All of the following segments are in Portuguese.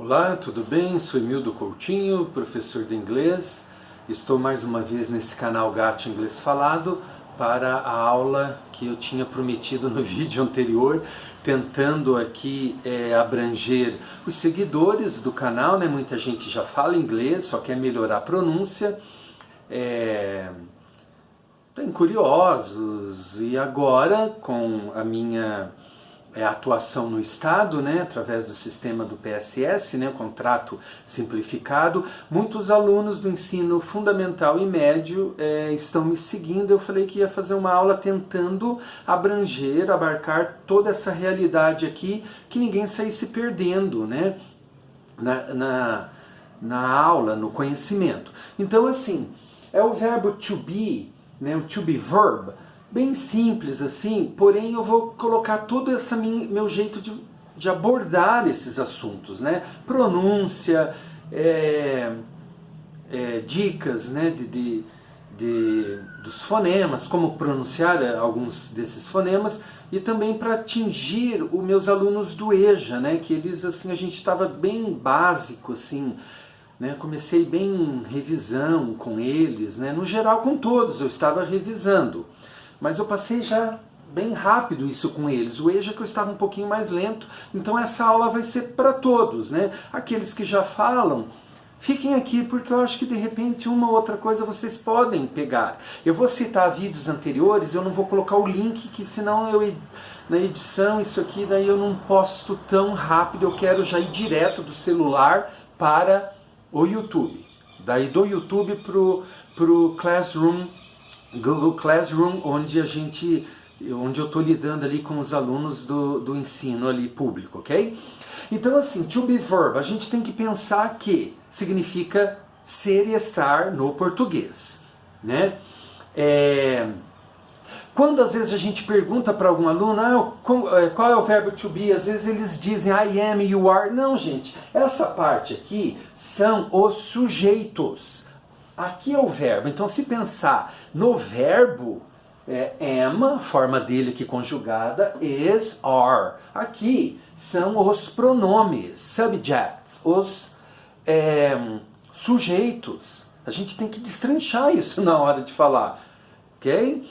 Olá, tudo bem? Sou Emildo Coutinho, professor de inglês. Estou mais uma vez nesse canal Gato Inglês Falado para a aula que eu tinha prometido no vídeo anterior, tentando aqui abranger os seguidores do canal, né? Muita gente já fala inglês, só quer melhorar a pronúncia. Tem curiosos, e agora com a minha atuação no Estado, né, através do sistema do PSS, né, contrato simplificado, muitos alunos do ensino fundamental e médio estão me seguindo. Eu falei que ia fazer uma aula tentando abarcar toda essa realidade aqui, que ninguém saísse perdendo, né, na aula, no conhecimento. Então, assim, é o verbo to be, né, o to be verb, bem simples assim, porém eu vou colocar todo esse meu jeito de abordar esses assuntos, né? Pronúncia, dicas, né, dos fonemas, como pronunciar alguns desses fonemas, e também para atingir os meus alunos do EJA, né? Que eles, assim, a gente estava bem básico, assim, né? Comecei bem revisão com eles, né? No geral com todos eu estava revisando. Mas eu passei já bem rápido isso com eles. O EJA que eu estava um pouquinho mais lento, então essa aula vai ser para todos, né? Aqueles que já falam, fiquem aqui porque eu acho que de repente uma ou outra coisa vocês podem pegar. Eu vou citar vídeos anteriores, eu não vou colocar o link, que senão na edição isso aqui daí eu não posto tão rápido. Eu quero já ir direto do celular para o YouTube. Daí do YouTube pro Classroom, Google Classroom, onde eu estou lidando ali com os alunos do ensino ali público, ok? Então, assim, to be verb, a gente tem que pensar que significa ser e estar no português, né? Quando às vezes a gente pergunta para algum aluno, qual é o verbo to be? Às vezes eles dizem I am, you are. Não, gente, essa parte aqui são os sujeitos. Aqui é o verbo. Então, se pensar no verbo, am, forma dele aqui conjugada, is, are. Aqui são os pronomes, subjects, os sujeitos. A gente tem que destrinchar isso na hora de falar, ok?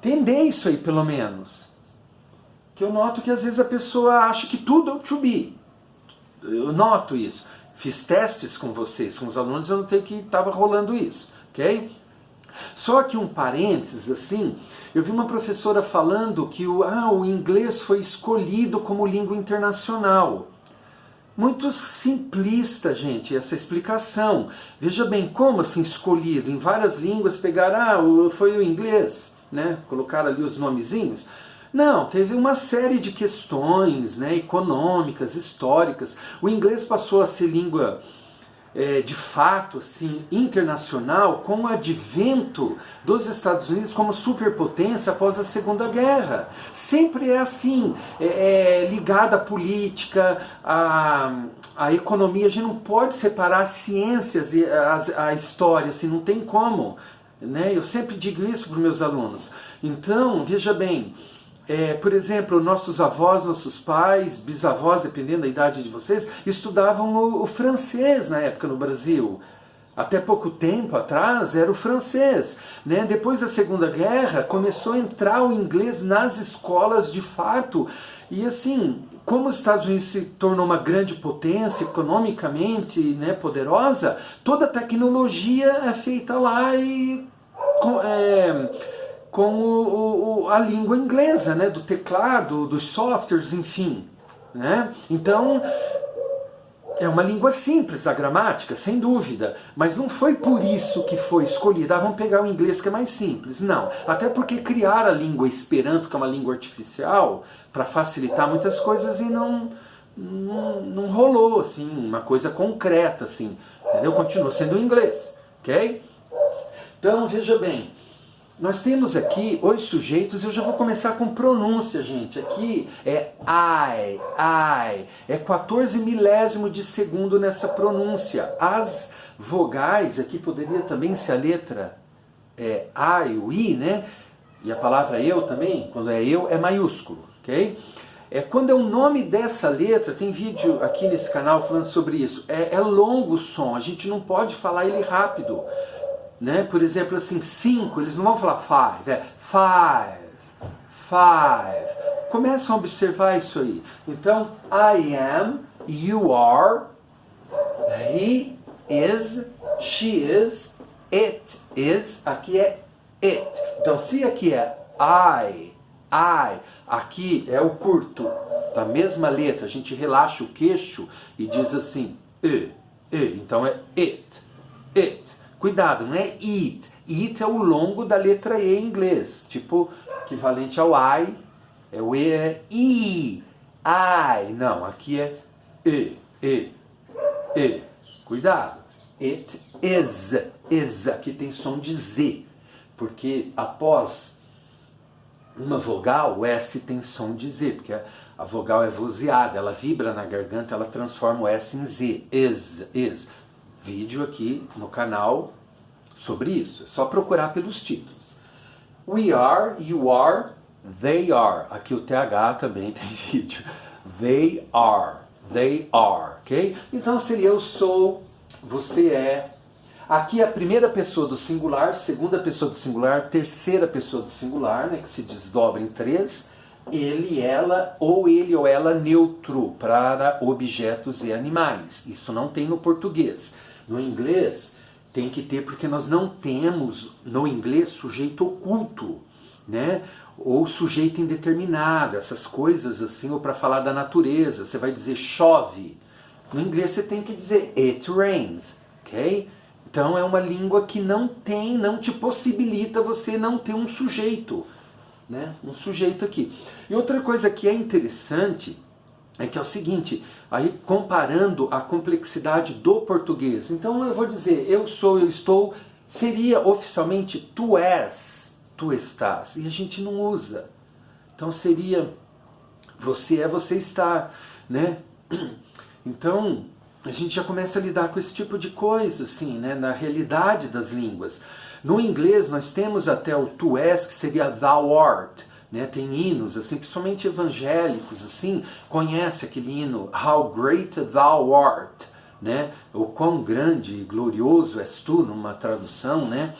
Entender isso aí, pelo menos. Que eu noto que às vezes a pessoa acha que tudo é o to be. Eu noto isso. Fiz testes com vocês, com os alunos, eu notei que estava rolando isso, ok? Só que um parênteses, assim, eu vi uma professora falando que o inglês foi escolhido como língua internacional. Muito simplista, gente, essa explicação. Veja bem, como assim escolhido? Em várias línguas pegaram, foi o inglês, né? Colocaram ali os nomezinhos. Não, teve uma série de questões, né, econômicas, históricas. O inglês passou a ser língua, de fato, assim, internacional com o advento dos Estados Unidos como superpotência após a Segunda Guerra. Sempre é assim, ligada à política, à economia. A gente não pode separar as ciências e a história, assim, não tem como, né? Eu sempre digo isso para os meus alunos. Então, veja bem, por exemplo, nossos avós, nossos pais, bisavós, dependendo da idade de vocês, estudavam o francês na época no Brasil. Até pouco tempo atrás era o francês, né? Depois da Segunda Guerra começou a entrar o inglês nas escolas de fato. E assim, como os Estados Unidos se tornou uma grande potência economicamente, né, poderosa, toda a tecnologia é feita lá e com a língua inglesa, né, do teclado, dos softwares, enfim, né? Então, é uma língua simples, a gramática, sem dúvida, mas não foi por isso que foi escolhida. Vamos pegar o inglês que é mais simples. Não, até porque criaram a língua Esperanto, que é uma língua artificial, para facilitar muitas coisas, e não rolou, assim, uma coisa concreta, assim, entendeu? Continua sendo o inglês, ok? Então, veja bem, nós temos aqui os sujeitos, eu já vou começar com pronúncia, gente. Aqui é I, é 14 milésimo de segundo nessa pronúncia. As vogais, aqui poderia também ser a letra I, o I, né? E a palavra eu também, quando é eu, é maiúsculo, ok? Quando é o nome dessa letra, tem vídeo aqui nesse canal falando sobre isso, é longo o som, a gente não pode falar ele rápido, né? Por exemplo, assim, 5, eles não vão falar 5, é 5, 5. Começam a observar isso aí. Então, I am, you are, he is, she is, it is, aqui é it. Então, se aqui é I, aqui é o curto da mesma letra, a gente relaxa o queixo e diz assim, então é it. Cuidado, não é it. It é o longo da letra E em inglês, tipo, equivalente ao I, o E é I, não, aqui é E. Cuidado. It is, aqui tem som de Z, porque após uma vogal, o S tem som de Z, porque a vogal é vozeada, ela vibra na garganta, ela transforma o S em Z. Is. Vídeo aqui no canal sobre isso. É só procurar pelos títulos. We are, you are, they are. Aqui o TH também tem vídeo. They are, ok? Então seria eu sou, você é. Aqui é a primeira pessoa do singular, segunda pessoa do singular, terceira pessoa do singular, né, que se desdobra em 3. Ele, ela, ou ele ou ela neutro para objetos e animais. Isso não tem no português. No inglês tem que ter, porque nós não temos no inglês sujeito oculto, né? Ou sujeito indeterminado, essas coisas assim, ou para falar da natureza, você vai dizer chove. No inglês você tem que dizer it rains, ok? Então é uma língua que não te possibilita você não ter um sujeito, né? Um sujeito aqui. E outra coisa que é interessante é que é o seguinte, aí comparando a complexidade do português. Então eu vou dizer eu sou, eu estou, seria oficialmente tu és, tu estás. E a gente não usa. Então seria você é, você está, né? Então a gente já começa a lidar com esse tipo de coisa, assim, né, na realidade das línguas. No inglês nós temos até o tu és, que seria thou art, né, tem hinos, assim, principalmente evangélicos, assim, conhece aquele hino, How Great Thou Art, né, o quão grande e glorioso és tu, numa tradução, né,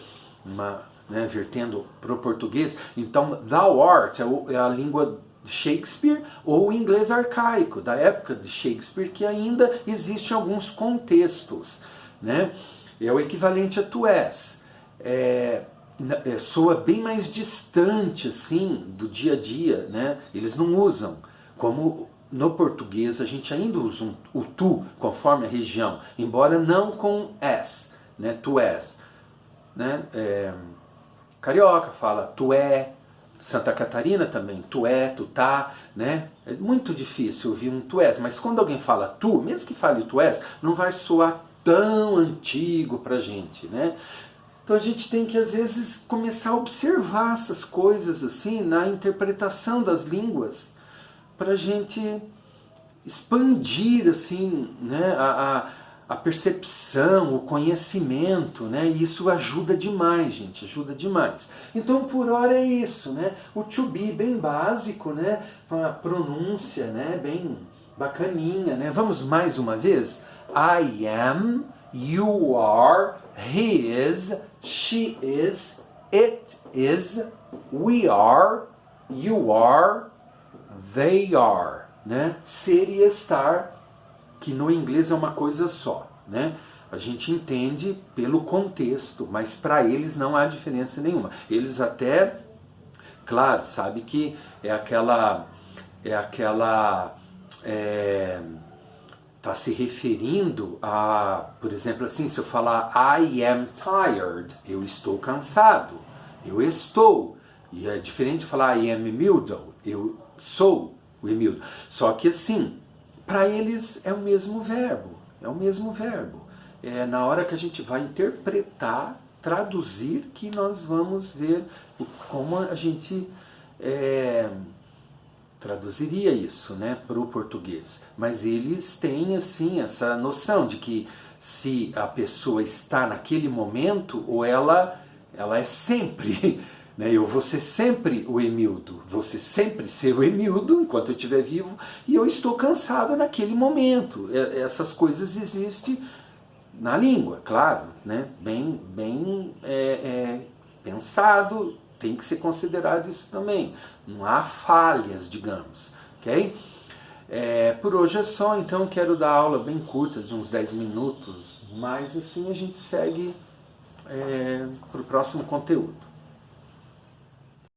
vertendo para o português. Então, thou art é a língua de Shakespeare, ou o inglês arcaico, da época de Shakespeare, que ainda existe em alguns contextos, né? É o equivalente a tu és. Soa bem mais distante, assim, do dia a dia, né? Eles não usam, como no português a gente ainda usa o tu, conforme a região, embora não com s, né? Tu és, né? Carioca fala tu é, Santa Catarina também, tu é, tu tá, né? É muito difícil ouvir um tu és, mas quando alguém fala tu, mesmo que fale tu és, não vai soar tão antigo pra gente, né? Então a gente tem que às vezes começar a observar essas coisas assim na interpretação das línguas, pra gente expandir assim, né, a percepção, o conhecimento, né? E isso ajuda demais, gente, ajuda demais. Então, por hora é isso, né? O to be bem básico, né? A pronúncia, né? Bem bacaninha, né? Vamos mais uma vez? I am, you are, he is, she is, it is, we are, you are, they are, né? Ser e estar, que no inglês é uma coisa só, né? A gente entende pelo contexto, mas para eles não há diferença nenhuma. Eles até, claro, sabe que tá se referindo a, por exemplo, assim, se eu falar I am tired, eu estou cansado, eu estou. E é diferente de falar I am Emildo, eu sou o Emildo. Só que assim, para eles é o mesmo verbo, É na hora que a gente vai interpretar, traduzir, que nós vamos ver como a gente traduziria isso, né, para o português. Mas eles têm, assim, essa noção de que se a pessoa está naquele momento, ou ela é sempre, né? Eu vou ser sempre o Emildo, vou ser sempre ser o Emildo enquanto eu estiver vivo, e eu estou cansado naquele momento. Essas coisas existem na língua, claro, né? Bem pensado, tem que ser considerado isso também. Não há falhas, digamos, ok? Por hoje é só, então quero dar aula bem curta, de uns 10 minutos, mas assim a gente segue para o próximo conteúdo.